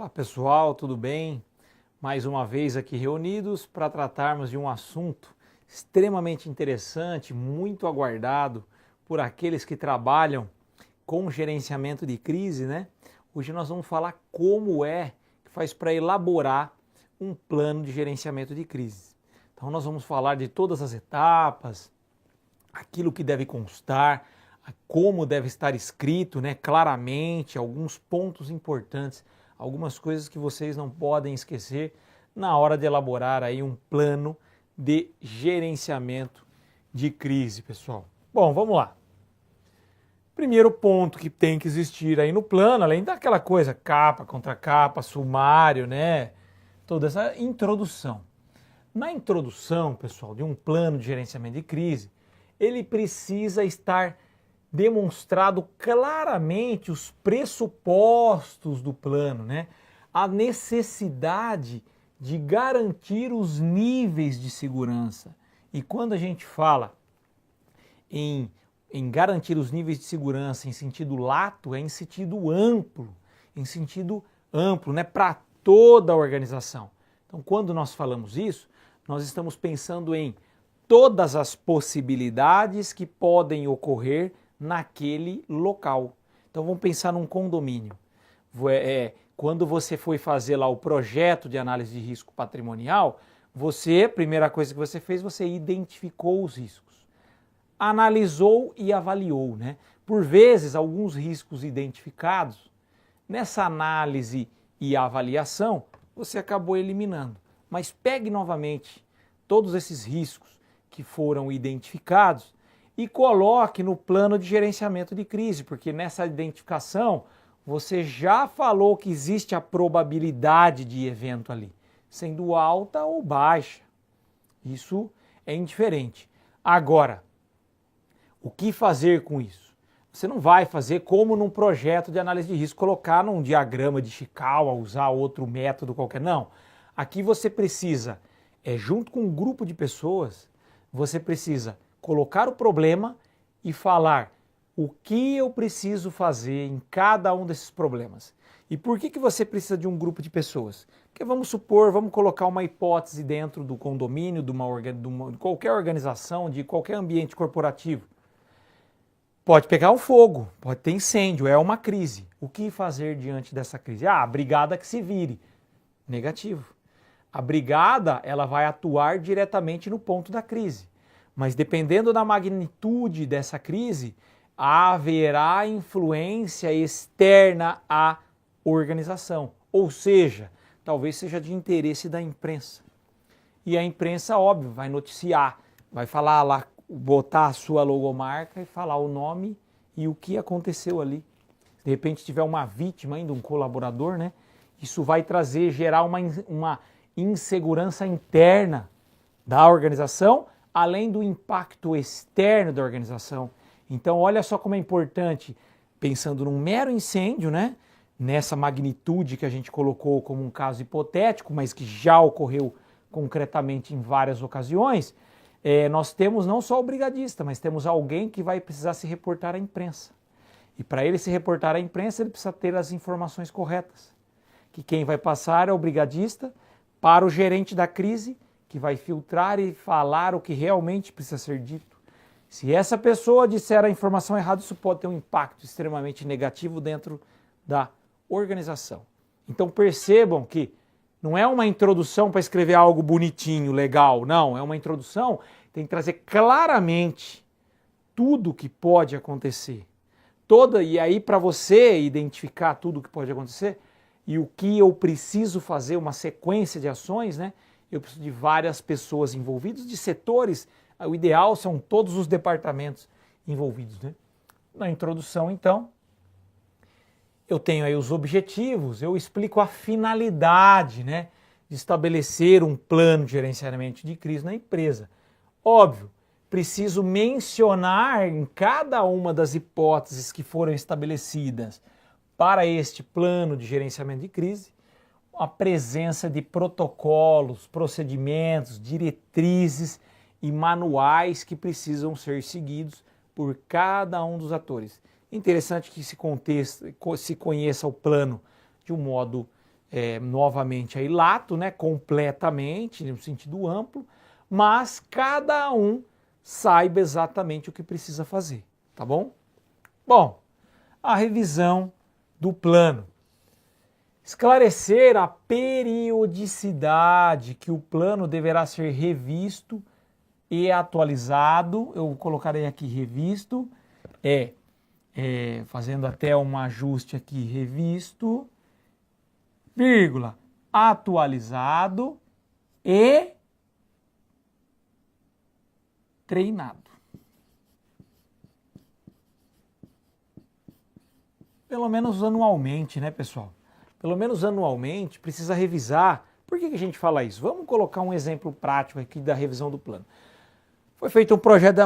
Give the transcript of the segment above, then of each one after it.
Olá pessoal, tudo bem? Mais uma vez aqui reunidos para tratarmos de um assunto extremamente interessante, muito aguardado por aqueles que trabalham com gerenciamento de crise, né? Hoje nós vamos falar como que faz para elaborar um plano de gerenciamento de crise. Então nós vamos falar de todas as etapas, aquilo que deve constar, como deve estar escrito, né, claramente, alguns pontos importantes, algumas coisas que vocês não podem esquecer na hora de elaborar aí um plano de gerenciamento de crise, pessoal. Bom, vamos lá. Primeiro ponto que tem que existir aí no plano, além daquela coisa capa contra capa, sumário, né, toda essa introdução. Na introdução, pessoal, de um plano de gerenciamento de crise, ele precisa estar demonstrado claramente os pressupostos do plano, né? A necessidade de garantir os níveis de segurança. E quando a gente fala em garantir os níveis de segurança em sentido lato, é em sentido amplo, né? Para toda a organização. Então, quando nós falamos isso, nós estamos pensando em todas as possibilidades que podem ocorrer naquele local. Então vamos pensar num condomínio. Quando você foi fazer lá o projeto de análise de risco patrimonial, a primeira coisa que você fez, você identificou os riscos, analisou e avaliou, né? Por vezes, alguns riscos identificados, nessa análise e avaliação, você acabou eliminando. Mas pegue novamente todos esses riscos que foram identificados e coloque no plano de gerenciamento de crise, porque nessa identificação você já falou que existe a probabilidade de evento ali, sendo alta ou baixa. Isso é indiferente. Agora, o que fazer com isso? Você não vai fazer como num projeto de análise de risco, colocar num diagrama de Chikawa, usar outro método qualquer. Não. Aqui você precisa, junto com um grupo de pessoas, você precisa colocar o problema e falar o que eu preciso fazer em cada um desses problemas. E por que você precisa de um grupo de pessoas? Porque vamos colocar uma hipótese dentro do condomínio, de qualquer organização, de qualquer ambiente corporativo. Pode pegar um fogo, pode ter incêndio, é uma crise. O que fazer diante dessa crise? A brigada que se vire. Negativo. A brigada, ela vai atuar diretamente no ponto da crise. Mas dependendo da magnitude dessa crise, haverá influência externa à organização. Ou seja, talvez seja de interesse da imprensa. E a imprensa, óbvio, vai noticiar, vai falar lá, botar a sua logomarca e falar o nome e o que aconteceu ali. De repente tiver uma vítima ainda, um colaborador, né? Isso vai gerar uma insegurança interna da organização, além do impacto externo da organização. Então, olha só como é importante, pensando num mero incêndio, né? Nessa magnitude que a gente colocou como um caso hipotético, mas que já ocorreu concretamente em várias ocasiões, nós temos não só o brigadista, mas temos alguém que vai precisar se reportar à imprensa. E para ele se reportar à imprensa, ele precisa ter as informações corretas. Que quem vai passar é o brigadista para o gerente da crise, que vai filtrar e falar o que realmente precisa ser dito. Se essa pessoa disser a informação errada, isso pode ter um impacto extremamente negativo dentro da organização. Então percebam que não é uma introdução para escrever algo bonitinho, legal, não. É uma introdução que tem que trazer claramente tudo o que pode acontecer. E aí para você identificar tudo o que pode acontecer e o que eu preciso fazer, uma sequência de ações, né? Eu preciso de várias pessoas envolvidas, de setores. O ideal são todos os departamentos envolvidos, né? Na introdução, então, eu tenho aí os objetivos, eu explico a finalidade, né, de estabelecer um plano de gerenciamento de crise na empresa. Óbvio, preciso mencionar em cada uma das hipóteses que foram estabelecidas para este plano de gerenciamento de crise, a presença de protocolos, procedimentos, diretrizes e manuais que precisam ser seguidos por cada um dos atores. Interessante que se conheça o plano de um modo novamente aí lato, né, completamente, no sentido amplo, mas cada um saiba exatamente o que precisa fazer, tá bom? Bom, a revisão do plano. Esclarecer a periodicidade que o plano deverá ser revisto e atualizado. Eu colocarei aqui revisto, fazendo até um ajuste aqui, revisto, vírgula, atualizado e treinado. Pelo menos anualmente, né, pessoal? Pelo menos anualmente precisa revisar. Por que a gente fala isso? Vamos colocar um exemplo prático aqui da revisão do plano. Foi feito um projeto,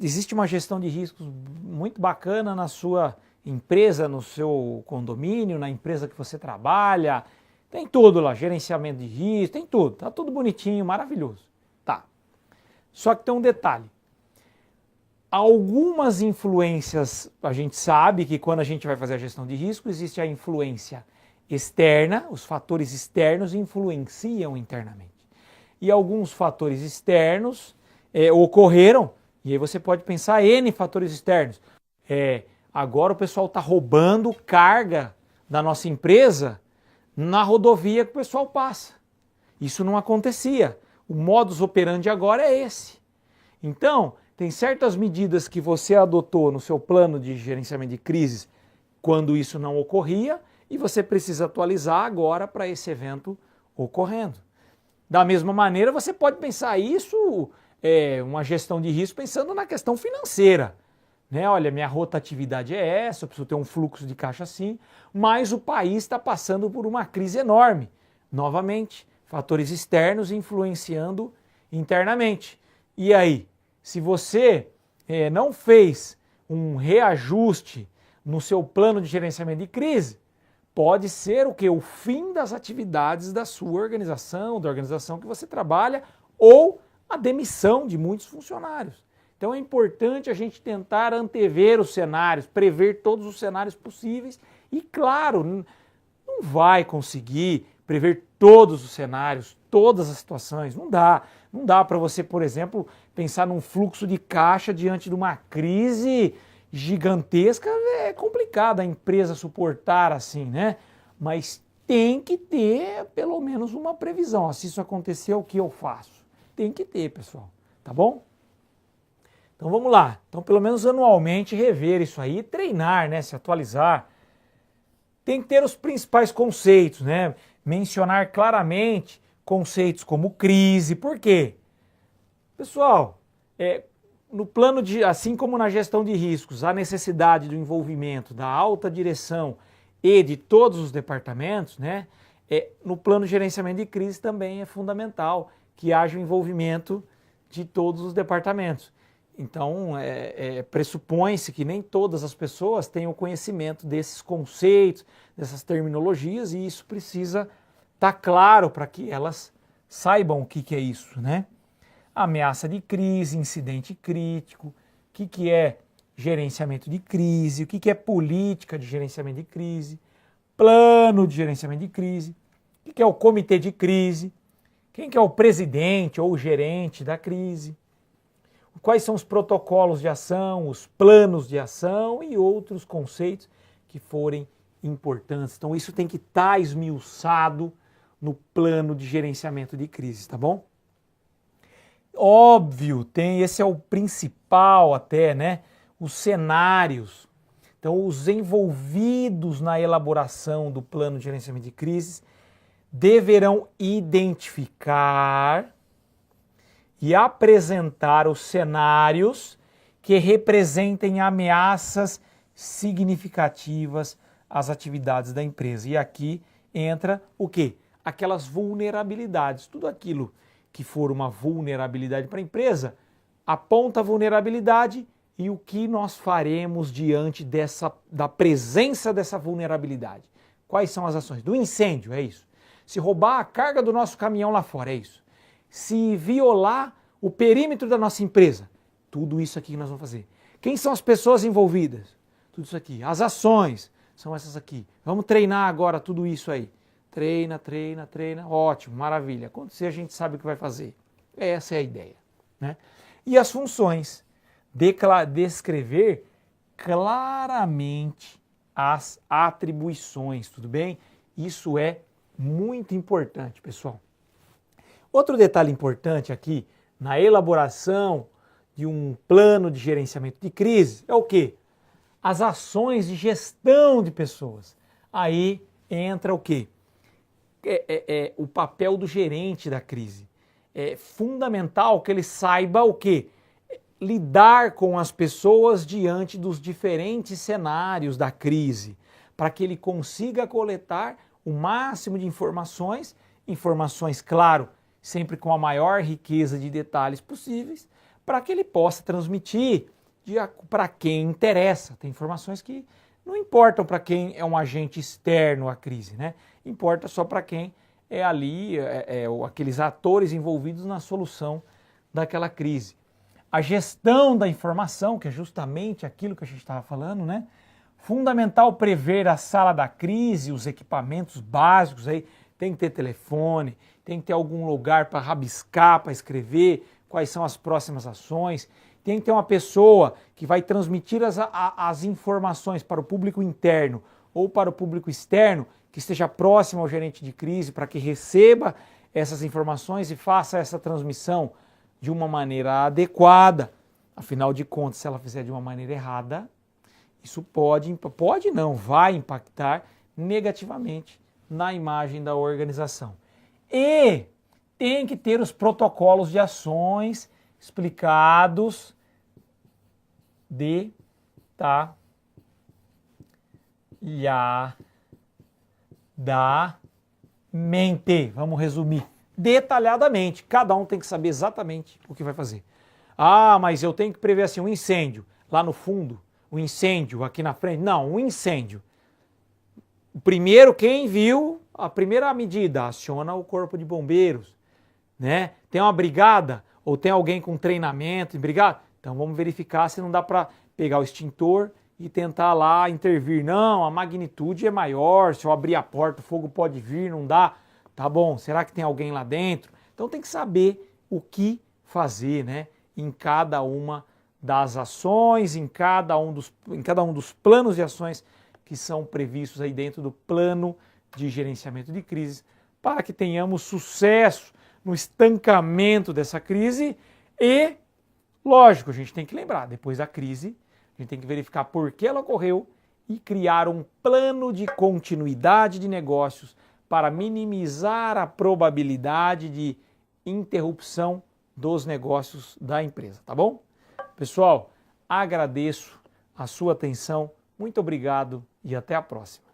existe uma gestão de riscos muito bacana na sua empresa, no seu condomínio, na empresa que você trabalha. Tem tudo lá, gerenciamento de risco, tem tudo. Tá tudo bonitinho, maravilhoso. Tá. Só que tem um detalhe. Algumas influências, a gente sabe que quando a gente vai fazer a gestão de risco, existe a influência externa, os fatores externos influenciam internamente. E alguns fatores externos ocorreram, e aí você pode pensar N fatores externos. Agora o pessoal está roubando carga da nossa empresa na rodovia que o pessoal passa. Isso não acontecia. O modus operandi agora é esse. Então, tem certas medidas que você adotou no seu plano de gerenciamento de crises quando isso não ocorria e você precisa atualizar agora para esse evento ocorrendo. Da mesma maneira, você pode pensar isso, uma gestão de risco, pensando na questão financeira. Né? Olha, minha rotatividade é essa, eu preciso ter um fluxo de caixa assim, mas o país está passando por uma crise enorme. Novamente, fatores externos influenciando internamente. E aí? Se você não fez um reajuste no seu plano de gerenciamento de crise, pode ser o que? O fim das atividades da sua organização, da organização que você trabalha, ou a demissão de muitos funcionários. Então é importante a gente tentar antever os cenários, prever todos os cenários possíveis e, claro, não vai conseguir prever todos os cenários, todas as situações, não dá. Não dá para você, por exemplo, pensar num fluxo de caixa diante de uma crise gigantesca, é complicado a empresa suportar assim, né? Mas tem que ter pelo menos uma previsão. Se isso acontecer, o que eu faço? Tem que ter, pessoal, tá bom? Então vamos lá. Então pelo menos anualmente rever isso aí, treinar, né? Se atualizar. Tem que ter os principais conceitos, né? Mencionar claramente conceitos como crise. Por quê? Pessoal, no plano de, assim como na gestão de riscos, a necessidade do envolvimento da alta direção e de todos os departamentos, né? No plano de gerenciamento de crise também é fundamental que haja o envolvimento de todos os departamentos. Então, pressupõe-se que nem todas as pessoas tenham conhecimento desses conceitos, dessas terminologias, e isso precisa estar claro para que elas saibam o que é isso, né? Ameaça de crise, incidente crítico, o que é gerenciamento de crise, o que é política de gerenciamento de crise, plano de gerenciamento de crise, o que é o comitê de crise, quem que é o presidente ou o gerente da crise, quais são os protocolos de ação, os planos de ação e outros conceitos que forem importantes. Então isso tem que estar esmiuçado no plano de gerenciamento de crise, tá bom? Óbvio, esse é o principal até, né? Os cenários. Então, os envolvidos na elaboração do plano de gerenciamento de crises deverão identificar e apresentar os cenários que representem ameaças significativas às atividades da empresa. E aqui entra o quê? Aquelas vulnerabilidades, tudo aquilo que for uma vulnerabilidade para a empresa, aponta a vulnerabilidade e o que nós faremos diante da presença dessa vulnerabilidade. Quais são as ações? Do incêndio, é isso. Se roubar a carga do nosso caminhão lá fora, é isso. Se violar o perímetro da nossa empresa, tudo isso aqui que nós vamos fazer. Quem são as pessoas envolvidas? Tudo isso aqui. As ações são essas aqui. Vamos treinar agora tudo isso aí. treina, treina, treina, ótimo, maravilha. Acontecer, a gente sabe o que vai fazer. Essa é a ideia, né? E as funções, descrever claramente as atribuições, tudo bem? Isso é muito importante, pessoal. Outro detalhe importante aqui na elaboração de um plano de gerenciamento de crise é o quê? As ações de gestão de pessoas. Aí entra o quê? O papel do gerente da crise. É fundamental que ele saiba o quê? Lidar com as pessoas diante dos diferentes cenários da crise, para que ele consiga coletar o máximo de informações, claro, sempre com a maior riqueza de detalhes possíveis, para que ele possa transmitir para quem interessa. Tem informações que não importam para quem é um agente externo à crise, né? Importa só para quem é ali, aqueles atores envolvidos na solução daquela crise. A gestão da informação, que é justamente aquilo que a gente estava falando, né? Fundamental prever a sala da crise, os equipamentos básicos, aí tem que ter telefone, tem que ter algum lugar para rabiscar, para escrever quais são as próximas ações, tem que ter uma pessoa que vai transmitir as informações para o público interno ou para o público externo, que esteja próximo ao gerente de crise, para que receba essas informações e faça essa transmissão de uma maneira adequada. Afinal de contas, se ela fizer de uma maneira errada, isso vai impactar negativamente na imagem da organização. E tem que ter os protocolos de ações explicados detalhadamente. Vamos resumir. Detalhadamente. Cada um tem que saber exatamente o que vai fazer. Ah, mas eu tenho que prever assim um incêndio lá no fundo, um incêndio aqui na frente. Não, um incêndio. Primeiro, quem viu, a primeira medida, aciona o corpo de bombeiros, né? Tem uma brigada ou tem alguém com treinamento em brigada? Então vamos verificar se não dá para pegar o extintor e tentar lá intervir. Não, a magnitude é maior, se eu abrir a porta o fogo pode vir, não dá. Tá bom, será que tem alguém lá dentro? Então tem que saber o que fazer, né? Em cada uma das ações, em cada um dos planos de ações que são previstos aí dentro do plano de gerenciamento de crises, para que tenhamos sucesso no estancamento dessa crise e, lógico, a gente tem que lembrar, depois da crise, a gente tem que verificar por que ela ocorreu e criar um plano de continuidade de negócios para minimizar a probabilidade de interrupção dos negócios da empresa, tá bom? Pessoal, agradeço a sua atenção, muito obrigado e até a próxima.